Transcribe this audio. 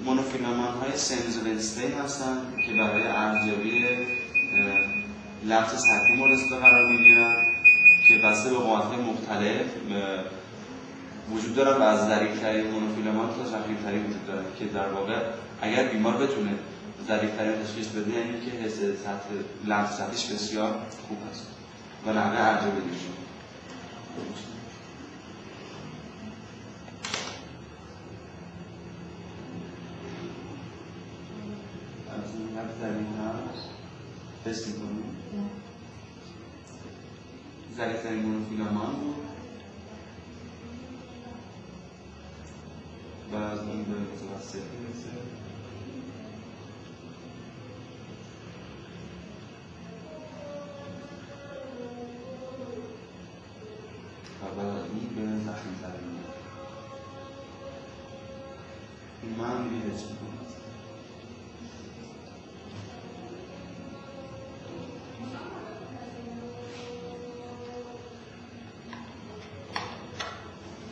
مونوفیلامنت های سنزولنستین هستن که برای ارزیابی لفظ سطحی مورد استفاده قرار میگیرن که بسته به قوت‌های مختلف وجود دارن و از ظریف‌ترین مونوفیلامنت تا خفیف‌ترین وجود دارن که در واقع اگر بیمار بتونه ظریف‌ترین تشخیص بده یعنی که حس سطح لمس سطحش بسیار خوب است و نحوه ارزیابیش تست می‌کنیم. ظریف‌ترین مونوفیلامنت و از اون به متوسط میرسه و بعد از اون به ضخیم‌ترین این من دیگه هیچ می‌کنم